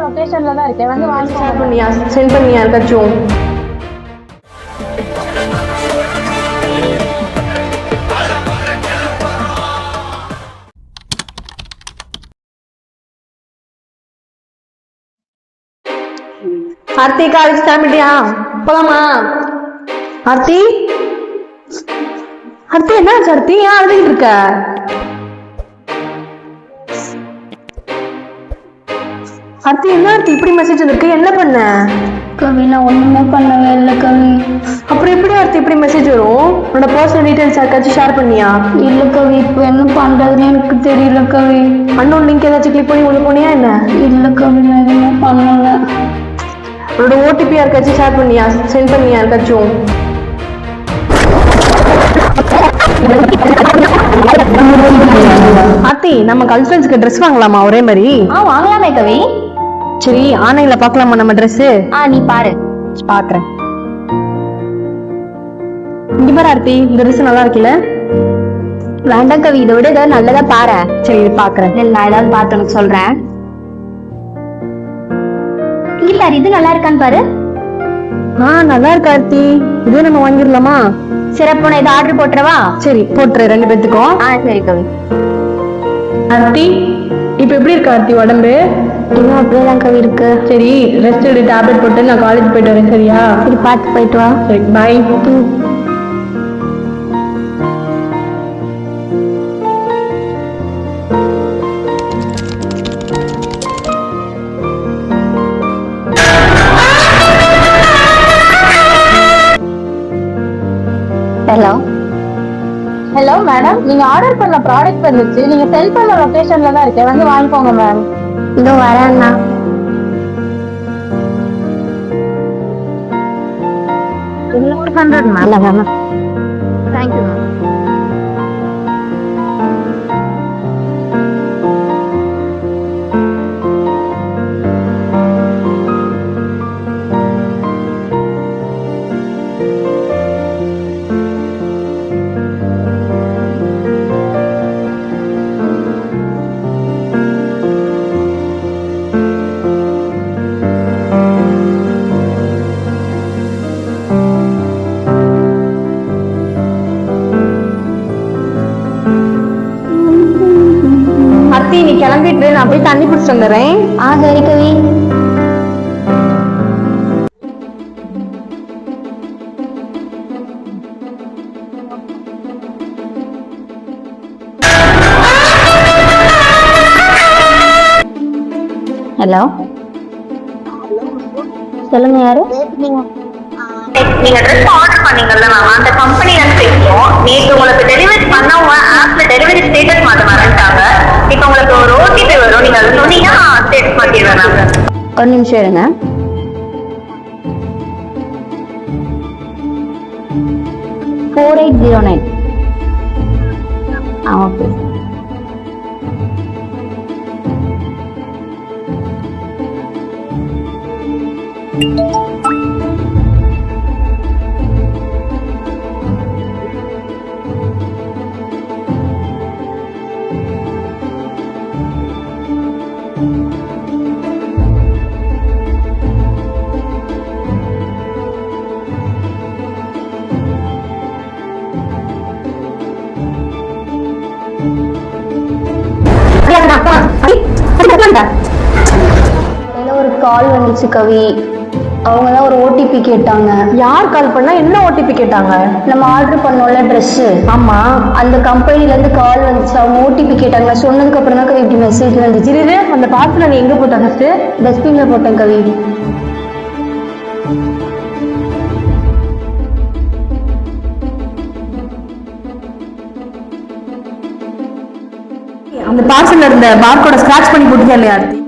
லொகேஷன்ல தான் இருக்கேன், வந்து வாங்கிக்கோங்க. சென்ட் பண்ணியா யாருக்காச்சும்? ஆர்த்தி காலேஜ் கிளம்பிட்டியா? போலாமா? ஆர்த்தி ஆர்த்தி என்ன ஆர்த்தி, ஏன் அழுதுகிட்டு இருக்க? ஆர்த்தி என்ன ஆர்த்தி இப்படி மெசேஜ் வந்திருக்கு, என்ன பண்ண? கவி நான் ஒண்ணுமே பண்ணவே இல்லை கவி. அப்புறம் எப்படி ஆர்த்தி இப்படி மெசேஜ் வரும்? உன்னோட பர்சனல் டீடைல்ஸ் யாருக்காச்சும் ஷேர் பண்ணியா? இல்ல கவி, இப்போ என்ன பண்றதுன்னு எனக்கு தெரியல கவி. அன்னோன் லிங்க் ஏதாச்சும் கிளிக் பண்ணி உள்ள போனியா என்ன? இல்ல கவி, நான் எதுவுமே பண்ணல. உன்னோட ஓடிபி யாருக்காச்சும் ஷேர் பண்ணியா, சென்ட் பண்ணியா யாருக்காச்சும்? ஆர்த்தி நம்ம கல்ச்சுரல்ஸ்க்கு ட்ரெஸ் வாங்கலாமா ஒரே மாதிரி? வாங்கலாமே கவி. சரி ஆன்லைன்ல பாக்கலாமா நம்ம ட்ரெஸ்? நீ பாரு. பாக்குறேன். இங்க பாரு ஆர்த்தி, இந்த ட்ரெஸ் நல்லா இருக்குல்ல? வேண்டாம் கவி, இதை விட ஏதாவது நல்லதா பாரு. சரி இது பாக்குறேன். நான் ஏதாவது பார்த்து உனக்கு சொல்றேன். இங்க பாரு, இது நல்லா இருக்கான்னு பாரு. நல்லா இருக்கு ஆர்த்தி, இதுவே நம்ம வாங்கிடலாமா? சரி அப்போ நான் இதை ஆர்டர் போட்டுறவா? சரி போட்டுரு, 2 பேத்துக்கும். சரி கவி. ஆர்த்தி இப்ப எப்படி இருக்கு ஆர்த்தி உடம்பு? இன்னும் அப்படியேதான் கவி இருக்கு. சரி ரெஸ்ட் எடு, டேப்லெட் போட்டு நான் காலேஜ் போயிட்டு வரேன், சரியா? சரி பார்த்து போயிட்டு வா. சரி பாய். ஹலோ ஹலோ மேடம், நீங்க ஆர்டர் பண்ண ப்ராடக்ட் வந்துச்சு, நீங்க செல் பண்ண லொகேஷன்ல தான் இருக்கேன், வந்து வாங்கிக்கோங்க மேம். இதோ வரேன்னா. இல்ல மேம். Thank you ma'am. ஆர்த்தி நீ கிளம்பிட்டு நான் போய் தண்ணி பிடிச்சிட்டு வந்துடுறேன். சரி கவி. ஹலோ சொல்லுங்க, யாரு? நீங்க ட்ரெஸ் ஆர்டர் பண்ணீங்கல்ல மேம், அந்த கம்பெனில இருந்து பேசுறோம். நேற்று உங்களுக்கு டெலிவரி பண்ணவங்க ஆப்ல டெலிவரி ஸ்டேட்டஸ் மாத்த மறந்துட்டாங்க. இப்போ உங்களுக்கு ஒரு ஓடிபி வரும், நீங்க அதை சொன்னீங்கன்னா ஸ்டேட்டஸ் மாத்திடுவேன் மேம். ஒரு நிமிஷம் இருங்க. 4809. ஓகே. ஒரு கால் வந்துச்சு கவி, அவங்க தான் ஒரு ஓடிபி கேட்டாங்க. யார் கால் பண்ணா, என்ன ஓடிபி கேட்டாங்க? நம்ம ஆர்டர் பண்ணோம்ல ட்ரெஸ், ஆமா அந்த கம்பெனில இருந்து கால் வந்துச்சு, அவங்க ஓடிபி கேட்டாங்க. நான் சொன்னதுக்கு அப்புறம் தான் கவி இப்படி மெசேஜ் வந்துச்சு. இது அந்த பார்சலை நீ எங்க போட்ட? ஃபர்ஸ்ட் டஸ்ட்பின்ல போட்டேன் கவி. அந்த பார்சல்ல இருந்த பார்கோட ஸ்கிராட்ச் பண்ணி போட்டுக்கே இல்லையா Aarthi?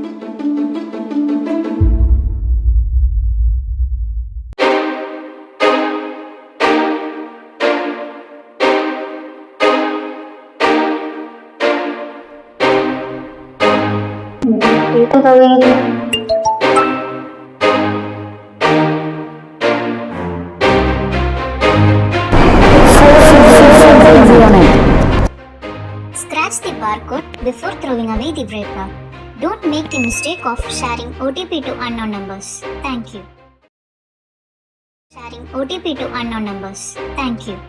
Scratch the barcode before throwing away the wrapper. Don't make the mistake of sharing OTP to unknown numbers. Thank you. Sharing OTP to unknown numbers. Thank you.